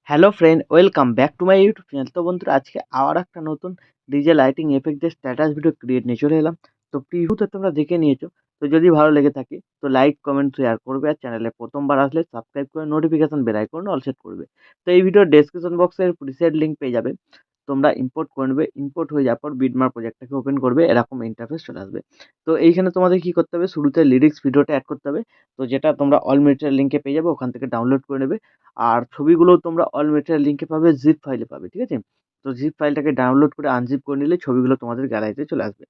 Hello friend, welcome back to my YouTube channel. তো বন্ধুরা, আজকে আবার একটা নতুন ডিজে লাইটিং এফেক্ট দিয়ে স্ট্যাটাস ভিডিও ক্রিয়েট নিয়ে চলে এলাম। তো প্রিভিউতে তোমরা দেখে নিয়েছো। তো যদি ভালো লেগে থাকে তো লাইক, কমেন্ট, শেয়ার করবে। আর চ্যানেলে প্রথমবার আসলে সাবস্ক্রাইব করে notification bell icon all set করবে। তো এই ভিডিওর ডেসক্রিপশন বক্সের প্রিসেট লিঙ্ক পেয়ে যাবে। তোমরা ইম্পোর্ট করে নেবে। ইম্পোর্ট হয়ে যাওয়ার পর বিটমার্ক প্রজেক্টটাকে ওপেন করবে, এরকম ইন্টারফেস চলে আসবে। তো এইখানে তোমাদের কি করতে হবে, শুরুতে লিরিক্স ভিডিওটা অ্যাড করতে হবে। তো যেটা তোমরা অল মেটেরিয়াল লিঙ্কে পেয়ে যাবে, ওখান থেকে ডাউনলোড করে নেবে। আর ছবিগুলো তোমরা অল মেটেরিয়াল লিঙ্কে পাবে, জিপ ফাইলে পাবে, ঠিক আছে? তো জিপ ফাইলটাকে ডাউনলোড করে আনজিপ করে নিলে ছবিগুলো তোমাদের গ্যালারিতে চলে আসবে।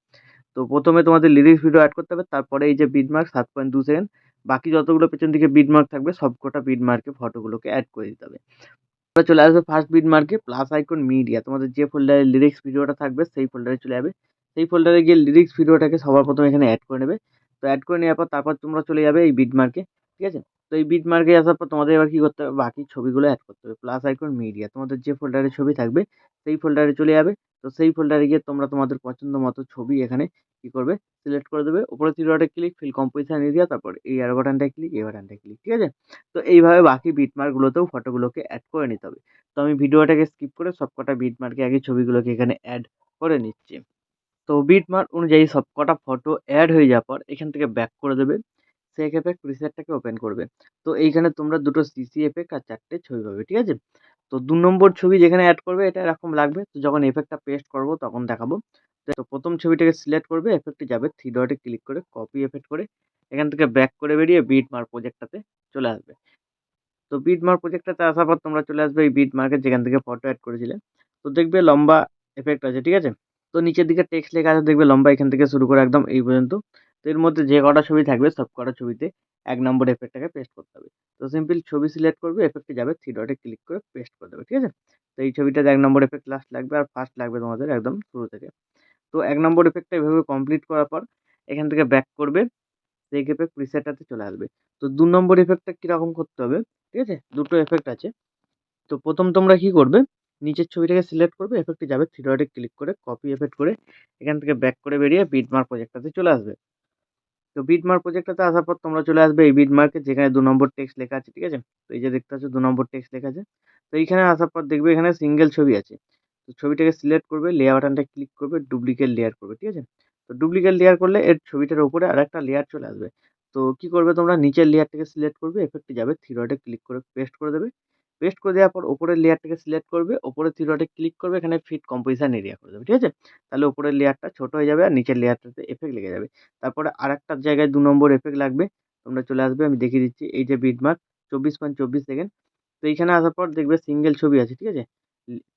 তো প্রথমে তোমাদের লিরিক্স ভিডিও অ্যাড করতে হবে, তারপরে এই যে বিটমার্ক 7.2 সেকেন্ড, বাকি যতগুলো পেছন দিকে বিটমার্ক থাকবে সবকটা বিটমার্কে ফটোগুলোকে অ্যাড করে দিতে হবে। এবার চলে আসবে ফার্স্ট বিটমার্কে প্লাস আইকন মিডিয়া, তোমাদের যে ফোল্ডারে লিরিক্স ভিডিওটা থাকবে সেই ফোল্ডারে চলে যাবে। সেই ফোল্ডারে গিয়ে লিরিক্স ভিডিওটাকে সবার প্রথমে এখানে অ্যাড করে নেবে। তো অ্যাড করে নেওয়ার পর তারপর তোমরা চলে যাবে এই বিটমার্কে, ঠিক আছে? তো এই বিটমার্কে আসার পর তোমাদের এবার কি করতে হবে, বাকি ছবিগুলো অ্যাড করতে হবে। প্লাস আইকন মিডিয়া, তোমাদের যে ফোল্ডারে ছবি থাকবে সেই ফোল্ডারে চলে যাবে। তো সেই ফোল্ডারে গিয়ে তোমরা তোমাদের পছন্দ মতো ছবি এখানে কি করবে, সিলেক্ট করে দেবে। উপরে 3 ডটে ক্লিক, ফিল কম্পোজিশন এরিয়া, তারপর এই অ্যারো বাটনটায় ক্লিক, এই বাটনটায় ক্লিক, ঠিক আছে? তো এইভাবে বাকি বিটমার্কগুলোতেও ফটোগুলোকে অ্যাড করে নিতে হবে। তো আমি ভিডিওটাকে স্কিপ করে সবকটা বিটমার্কে আগে ছবিগুলোকে এখানে অ্যাড করে নিচ্ছি। তো বিটমার্ক অনুযায়ী সবকটা ফটো অ্যাড হয়ে যাওয়ার পর এখান থেকে ব্যাক করে দেবে। সেক এফেক্ট প্রিসেটটাকে ওপেন করবে। তো এইখানে তোমরা দুটো সিসি এফেক্ট আর 4টে ছবি পাবে, ঠিক আছে? তো 2 নম্বর ছবি যেখানে অ্যাড করবে এটা এরকম লাগবে। তো যখন এফেক্টটা পেস্ট করব তখন দেখাবো। তো প্রথম ছবিটাকে সিলেক্ট করবে, এফেক্টে যাবে, 3 ডটে ক্লিক করে কপি এফেক্ট করে এখান থেকে ব্যাক করে বেরিয়ে বিটমার্ক প্রজেক্টটাতে চলে আসবে। তো বিটমার্ক প্রজেক্টটাতে আসার পর তোমরা চলে আসবে এই বিটমার্কের যেখান থেকে ফটো অ্যাড করেছিলে। তো দেখবে লম্বা এফেক্ট আছে, ঠিক আছে? তো নিচের দিকে টেক্সট লেখা আছে দেখবে লম্বা, এখান থেকে শুরু করে একদম এই পর্যন্ত। তো এর মধ্যে যে কটা ছবি থাকবে সব কটা ছবিতে 1 নম্বর এফেক্টটাকে পেস্ট করতে হবে। তো সিম্পল ছবি সিলেক্ট করবে, এফেক্টে যাবে, 3 ডটে ক্লিক করে পেস্ট করে দেবে, ঠিক আছে? তো এই ছবিটাতে 1 নম্বর এফেক্ট লাস্ট লাগবে আর ফার্স্ট লাগবে তোমাদের একদম শুরু থেকে। তো 1 নম্বর এফেক্টটা এভাবে কমপ্লিট করার পর এখান থেকে ব্যাক করবে, সেই এফেক্ট প্রিসেটটাতে চলে আসবে। তো 2 নম্বর এফেক্টটা কিরকম করতে হবে, ঠিক আছে? দুটো এফেক্ট আছে। তো প্রথম তোমরা কি করবে, নিচের ছবিটাকে সিলেক্ট করবে, এফেক্টে যাবে, 3 ডটে ক্লিক করে কপি এফেক্ট করে এখান থেকে ব্যাক করে বেরিয়ে বিটমার্ক প্রজেক্টটাতে চলে আসবে। তো বিটমার্ক প্রজেক্টটাতে আসার পর তোমরা চলে আসবে এই বিটমার্কে যেখানে 2 নম্বর টেক্সট লেখা আছে, ঠিক আছে? তো এই যে দেখতে পাচ্ছ 2 নম্বর টেক্সট লেখা আছে। তো এইখানে আসার পর দেখবে এখানে সিঙ্গেল ছবি আছে। তো ছবিটাকে সিলেক্ট করবে, লেয়ার বাটনটায় ক্লিক করবে, ডুপ্লিকেট লেয়ার করবে, ঠিক আছে? তো ডুপ্লিকেট লেয়ার করলে এর ছবিটার উপরে আরেকটা লেয়ার চলে আসবে। তো কি করবে, তোমরা নিচের লেয়ারটাকে সিলেক্ট করবে, এফেক্টে যাবে, 3 ডটে ক্লিক করে পেস্ট করে দেবে। পেস্ট করে দেওয়ার পর উপরের লেয়ারটাকে সিলেক্ট করবে, উপরে 3 ডটে ক্লিক করবে, এখানে ফিট কম্পোজিশন এরিয়া করে দেবে, ঠিক আছে? তাহলে উপরের লেয়ারটা ছোট হয়ে যাবে আর নিচের লেয়ারটাতে এফেক্ট লেগে যাবে। তারপরে আরেকটা জায়গায় 2 নম্বর এফেক্ট লাগবে। তোমরা চলে আসবে, আমি দেখিয়ে দিচ্ছি। এই যে বিটমার্ক 24.24 সেকেন্ড। তো এইখানে আসার পর দেখবে সিঙ্গেল ছবি আছে, ঠিক আছে?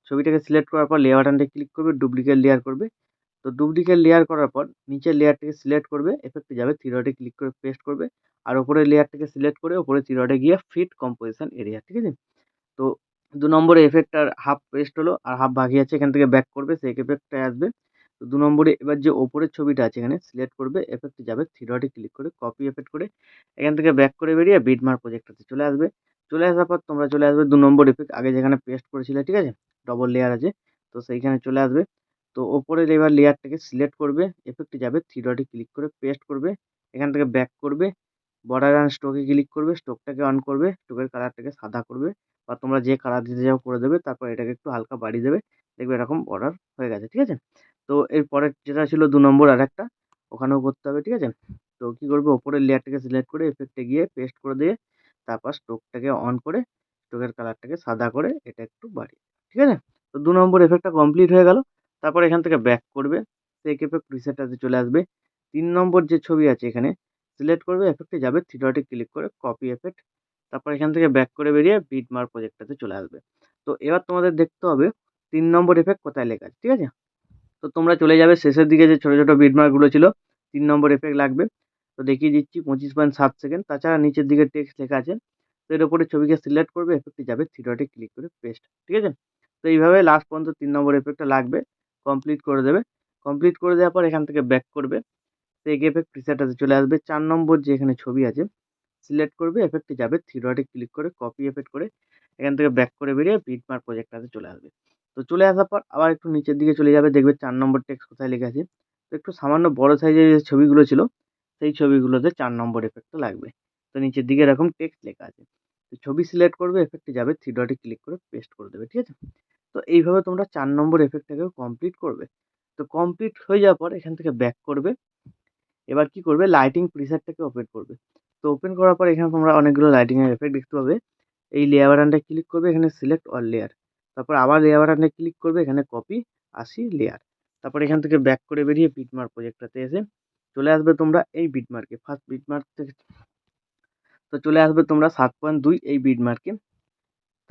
ছবিটাকে সিলেক্ট করার পর লেয়ার বাটনটা ক্লিক করবে, ডুপ্লিকেট লেয়ার করবে। তো ডুপ্লিকেট লেয়ার করার পর নিচের লেয়ারটাকে সিলেক্ট করবে, এফেক্টে যাবে, 3 ডটে ক্লিক করে পেস্ট করবে। আর উপরের লেয়ারটাকে সিলেক্ট করে উপরে 3 ডটে গিয়ে ফিট কম্পোজিশন এরিয়া, ঠিক আছে? তো 2 নম্বরে এফেক্টটার হাফ পেস্ট হলো আর হাফ বাকি আছে, এখান থেকে ব্যাক করবে, সেক এফেক্টটায় আসবে। তো 2 নম্বরে এবার যে ওপরের ছবিটা আছে এখানে সিলেক্ট করবে, এফেক্টে যাবে, 3 ডটে ক্লিক করে কপি এফেক্ট করে এখান থেকে ব্যাক করে বেরিয়ে বিটমার্ক প্রজেক্টটাতে চলে আসবে। চলে আসার পর তোমরা চলে আসবে 2 নম্বর এফেক্ট আগে যেখানে পেস্ট করেছিলে, ঠিক আছে? ডবল লেয়ার আছে। তো সেইখানে চলে আসবে। তো ওপরের এবার লেয়ারটাকে সিলেক্ট করবে, এফেক্টে যাবে, 3 ডটে ক্লিক করে পেস্ট করবে। এখান থেকে ব্যাক করবে, বর্ডার অ্যান্ড স্ট্রোকে ক্লিক করবে, স্ট্রোকটাকে অন করবে, স্ট্রোকের কালারটাকে সাদা করবে বা তোমরা যে কালার দিতে চাও করে দেবে। তারপর এটাকে একটু হালকা বাড়িয়ে দেবে। দেখবে এরকম বর্ডার হয়ে গেছে, ঠিক আছে? তো এর পরের যেটা ছিল 2 নম্বর আরেকটা, ওখানেও করতে হবে, ঠিক আছে? তো কি করবে, উপরের লেয়ারটাকে সিলেক্ট করে এফেক্টে গিয়ে পেস্ট করে দিয়ে তারপর স্ট্রোকটাকে অন করে স্ট্রোকের কালারটাকে সাদা করে এটা একটু বাড়িয়ে, ঠিক আছে? তো 2 নম্বর এফেক্টটা কমপ্লিট হয়ে গেল। তারপর এখান থেকে ব্যাক করবে, সেক এফেক্ট প্রিসেটটাতে চলে আসবে। 3 নম্বর যে ছবি আছে এখানে সিলেক্ট করবে, এফেক্টে যাবে, 3 ডটে ক্লিক করে কপি এফেক্ট। তারপর এখান থেকে ব্যাক করে বেরিয়ে বিটমার্ক প্রজেক্টটাতে চলে আসবে। তো এবার তোমাদের দেখতে হবে 3 নম্বর এফেক্ট কোথায় লেখা আছে, ঠিক আছে? তো তোমরা চলে যাবে শেষের দিকে যে ছোট, ছোট বিটমার্কগুলো ছিল, 3 নম্বর এফেক্ট লাগবে। তো দেখিয়ে দিচ্ছি 25.7 সেকেন্ড। তাছাড়া নিচের দিকে টেক্সট লেখা আছে। তো এর উপরে ছবিকে সিলেক্ট করবে, এফেক্টে যাবে, 3 ডটে ক্লিক করে পেস্ট, ঠিক আছে? তো এইভাবে লাস্ট পর্যন্ত 3 নম্বর এফেক্টটা লাগবে। কমপ্লিট করে দেবে। কমপ্লিট করে দেওয়ার পর এখান থেকে ব্যাক করবে। সেক এফেক্ট প্রিসেটটাতে চলে আসবে। 4 নম্বর যে এখানে ছবি আছে সিলেক্ট করবে, এফেক্টে যাবে, 3 ডটে ক্লিক করে কপি এফেক্ট করে এখান থেকে ব্যাক করে বেরিয়ে বিটমার্ক প্রজেক্টটাতে চলে আসবে। তো চলে আসার পর আবার একটু নিচের দিকে চলে যাবে, দেখবে 4 নম্বর টেক্সট কোথায় লেখা আছে। তো একটু সামান্য বড় সাইজের যে ছবিগুলো ছিল সেই ছবিগুলোতে 4 নম্বর এফেক্টটা লাগবে। তো নিচের দিকে এরকম টেক্সট লেখা আছে। তো ছবি সিলেক্ট করবে, এফেক্টে যাবে, 3 ডটে ক্লিক করে পেস্ট করে দেবে, ঠিক আছে? তো এইভাবে তোমরা 4 নম্বর এফেক্টটাকেও কমপ্লিট করবে। তো কমপ্লিট হয়ে যাওয়ার পর এখান থেকে ব্যাক করবে। এবার কি করবে, লাইটিং প্রিসেটটাকে ওপেন করবে। তো ওপেন করার পর এখানে তোমরা অনেকগুলো লাইটিং এর এফেক্ট দেখতে পাবে। এই লেয়ার বাটনটায় ক্লিক করবে, এখানে সিলেক্ট অল লেয়ার। তারপর আবার লেয়ার বাটনটায় ক্লিক করবে, এখানে কপি 80 লেয়ার। তারপর এখান থেকে ব্যাক করে বেরিয়ে বিটমার্ক প্রজেক্টটাতে এসে চলে আসবে তোমরা এই বিটমার্কে, ফার্স্ট বিটমার্ক থেকে। তো চলে আসবে তোমরা 7.2 এই বিটমার্কে।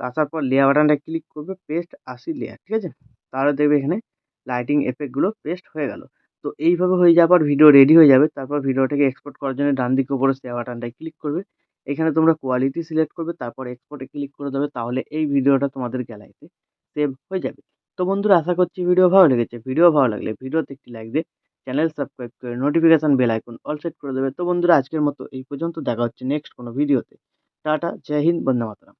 তো আসার পর লেয়ার বাটনটায় ক্লিক করবে, পেস্ট 80 লেয়ার, ঠিক আছে? তাহলে দেখবে এখানে লাইটিং এফেক্টগুলো পেস্ট হয়ে গেল। তো এইভাবে হয়ে যাওয়ার পর ভিডিও রেডি হয়ে যাবে। তারপর ভিডিওটাকে এক্সপোর্ট করার জন্য ডান দিকে উপরে শেয়ার বাটনটায় ক্লিক করবে। এখানে তোমরা কোয়ালিটি সিলেক্ট করবে, তারপর এক্সপোর্টে ক্লিক করে দেবে। তাহলে এই ভিডিওটা তোমাদের গ্যালারিতে সেভ হয়ে যাবে। তো বন্ধুরা, আশা করছি ভিডিও ভালো লেগেছে। ভিডিও ভালো লাগলে ভিডিওতে একটি লাইক দিয়ে চ্যানেল সাবস্ক্রাইব করে notification bell icon all set করে দেবে। তো বন্ধুরা, আজকের মতো এই পর্যন্ত। দেখা হচ্ছে নেক্সট কোনো ভিডিওতে। টাটা, জয় হিন্দ, বন্দে মাতরম।